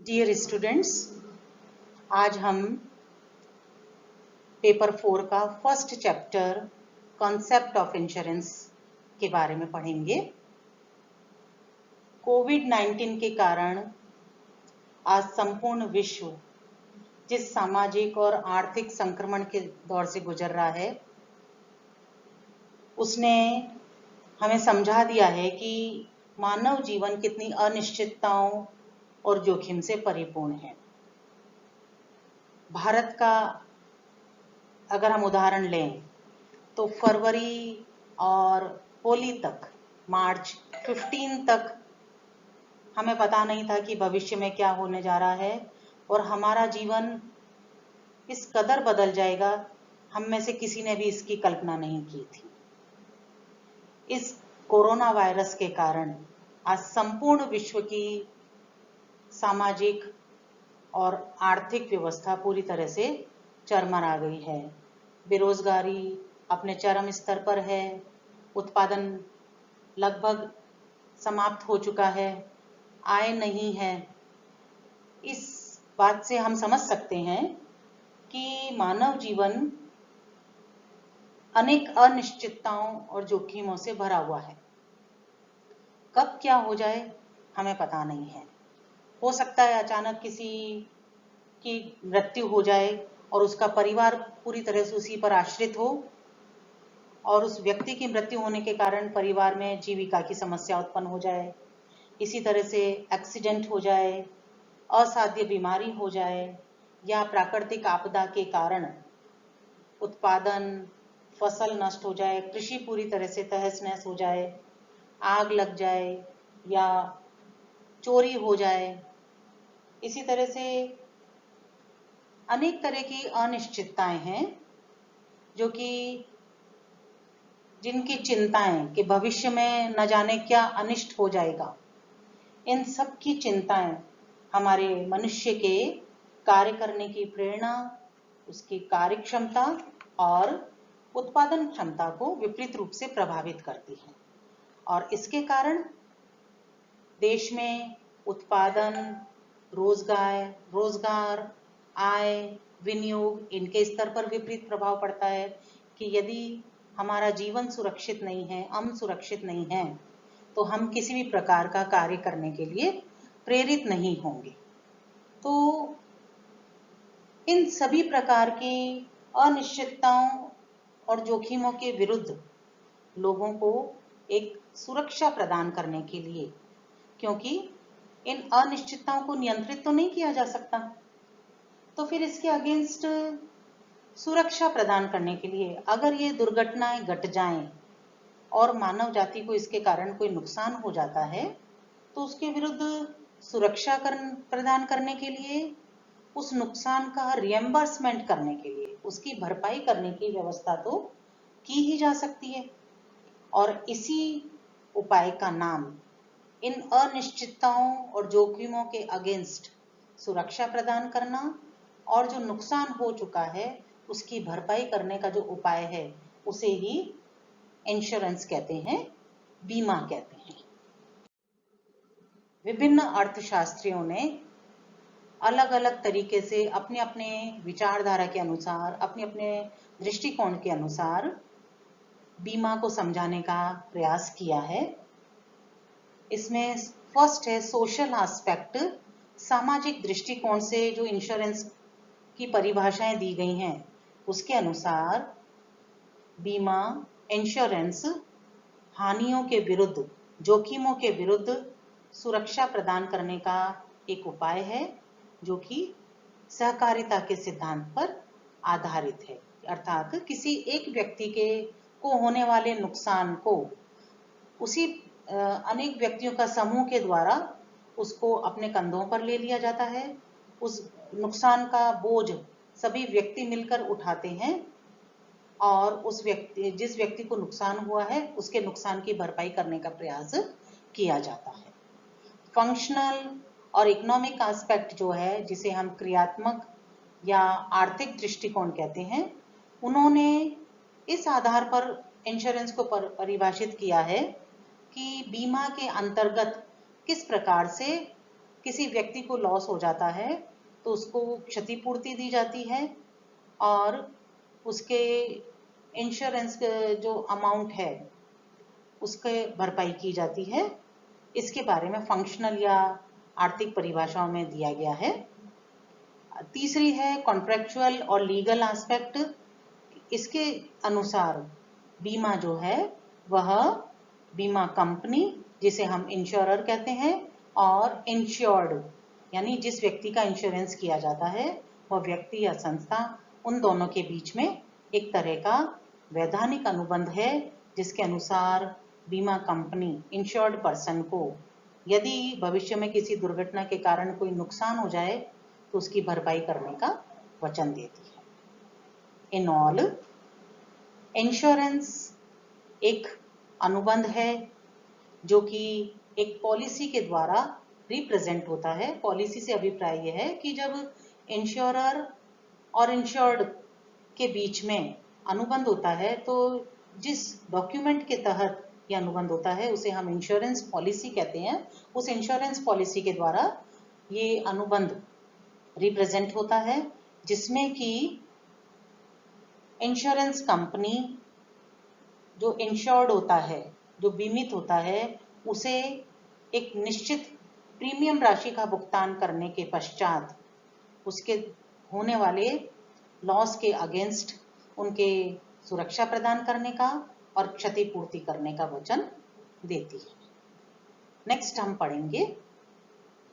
Dear students, आज हम paper 4 का first chapter concept of insurance के बारे में पढ़ेंगे। कोविड-19 के कारण आज संपूर्ण विश्व जिस सामाजिक और आर्थिक संक्रमण के दौर से गुजर रहा है, उसने हमें समझा दिया है कि मानव जीवन कितनी अनिश्चितताओं और जोखिम से परिपूर्ण है। भारत का अगर हम उदाहरण लें तो फरवरी और होली तक, मार्च 15 तक हमें पता नहीं था कि भविष्य में क्या होने जा रहा है और हमारा जीवन इस कदर बदल जाएगा, हम में से किसी ने भी इसकी कल्पना नहीं की थी। इस कोरोना वायरस के कारण आज संपूर्ण विश्व की सामाजिक और आर्थिक व्यवस्था पूरी तरह से चरमरा गई है। बेरोजगारी अपने चरम स्तर पर है, उत्पादन लगभग समाप्त हो चुका है, आय नहीं है। इस बात से हम समझ सकते हैं कि मानव जीवन अनेक अनिश्चितताओं और जोखिमों से भरा हुआ है। कब क्या हो जाए हमें पता नहीं है। हो सकता है अचानक किसी की मृत्यु हो जाए और उसका परिवार पूरी तरह से उसी पर आश्रित हो और उस व्यक्ति की मृत्यु होने के कारण परिवार में जीविका की समस्या उत्पन्न हो जाए। इसी तरह से एक्सीडेंट हो जाए, असाध्य बीमारी हो जाए या प्राकृतिक आपदा के कारण उत्पादन, फसल नष्ट हो जाए, कृषि पूरी तरह से तहस नहस हो जाए, आग लग जाए या चोरी हो जाए। इसी तरह से अनेक तरह की अनिश्चितताएं हैं जो कि जिनकी चिंताएं कि भविष्य में न जाने क्या अनिष्ट हो जाएगा। इन सब की चिंताएं हमारे मनुष्य के कार्य करने की प्रेरणा, उसकी कार्यक्षमता और उत्पादन क्षमता को विपरीत रूप से प्रभावित करती है और इसके कारण देश में उत्पादन, रोजगार, आय, विनियोग इनके स्तर पर विपरीत प्रभाव पड़ता है कि यदि हमारा जीवन सुरक्षित नहीं है, हम सुरक्षित नहीं हैं, तो हम किसी भी प्रकार का कार्य करने के लिए प्रेरित नहीं होंगे। तो इन सभी प्रकार की अनिश्चितताओं और जोखिमों के विरुद्ध लोगों को एक सुरक्षा प्रदान करने के लिए, क्योंकि इन अनिश्चितताओं को नियंत्रित तो नहीं किया जा सकता, तो फिर इसके अगेंस्ट सुरक्षा प्रदान करने के लिए अगर ये दुर्घटनाएं घट जाएं और मानव जाति को इसके कारण कोई नुकसान हो जाता है, तो उसके विरुद्ध सुरक्षा प्रदान करने के लिए, उस नुकसान का रिएम्बर्समेंट करने के लिए, उसकी भरपाई करने की व्यवस्था तो की ही जा सकती है। और इसी उपाय का नाम इन अनिश्चितताओं और जोखिमों के अगेंस्ट सुरक्षा प्रदान करना और जो नुकसान हो चुका है उसकी भरपाई करने का जो उपाय है उसे ही इंश्योरेंस कहते हैं, बीमा कहते हैं। विभिन्न अर्थशास्त्रियों ने अलग अलग तरीके से अपने अपने विचारधारा के अनुसार, अपने अपने दृष्टिकोण के अनुसार बीमा को समझाने का प्रयास किया है। इसमें फर्स्ट है सोशल एस्पेक्ट। सामाजिक दृष्टिकोण से जो इंश्योरेंस की परिभाषाएं दी गई हैं उसके अनुसार बीमा, इंश्योरेंस हानियों के विरुद्ध, जोखिमों के विरुद्ध सुरक्षा प्रदान करने का एक उपाय है जो कि सहकारिता के सिद्धांत पर आधारित है। अर्थात किसी एक व्यक्ति को होने वाले नुकसान को उसी अनेक व्यक्तियों का समूह के द्वारा उसको अपने कंधों पर ले लिया जाता है। उस नुकसान का बोझ सभी व्यक्ति मिलकर उठाते हैं और जिस व्यक्ति को नुकसान हुआ है उसके नुकसान की भरपाई करने का प्रयास किया जाता है। फंक्शनल और इकोनॉमिक एस्पेक्ट जो है, जिसे हम क्रियात्मक या आर्थिक दृष्टिकोण कहते हैं, उन्होंने इस आधार पर इंश्योरेंस को परिभाषित किया है कि बीमा के अंतर्गत किस प्रकार से किसी व्यक्ति को लॉस हो जाता है तो उसको क्षतिपूर्ति दी जाती है और उसके इंश्योरेंस जो अमाउंट है उसके भरपाई की जाती है। इसके बारे में फंक्शनल या आर्थिक परिभाषाओं में दिया गया है। तीसरी है कॉन्ट्रेक्चुअल और लीगल एस्पेक्ट। इसके अनुसार बीमा जो है वह बीमा कंपनी, जिसे हम इंश्योरर कहते हैं, और इंश्योर्ड यानी जिस व्यक्ति का इंश्योरेंस किया जाता है वह व्यक्ति या संस्था, उन दोनों के बीच में एक तरह का वैधानिक अनुबंध है, जिसके अनुसार बीमा कंपनी इंश्योर्ड पर्सन को यदि भविष्य में किसी दुर्घटना के कारण कोई नुकसान हो जाए तो उसकी भरपाई करने का वचन देती है। इन ऑल, इंश्योरेंस एक अनुबंध है जो कि एक पॉलिसी के द्वारा रिप्रेजेंट होता है। पॉलिसी से अभिप्राय यह है कि जब इंश्योरर और इंश्योर्ड के बीच में अनुबंध होता है तो जिस डॉक्यूमेंट के तहत यह अनुबंध होता है उसे हम इंश्योरेंस पॉलिसी कहते हैं। उस इंश्योरेंस पॉलिसी के द्वारा ये अनुबंध रिप्रेजेंट होता है, जिसमें कि इंश्योरेंस कंपनी जो इंश्योर्ड होता है, जो बीमित होता है, उसे एक निश्चित प्रीमियम राशि का भुगतान करने के पश्चात उसके होने वाले लॉस के अगेंस्ट उनके सुरक्षा प्रदान करने का और क्षतिपूर्ति करने का वचन देती है। नेक्स्ट हम पढ़ेंगे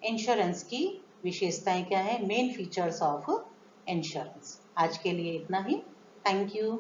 इंश्योरेंस की विशेषताएं क्या है, मेन फीचर्स ऑफ इंश्योरेंस। आज के लिए इतना ही। Thank you.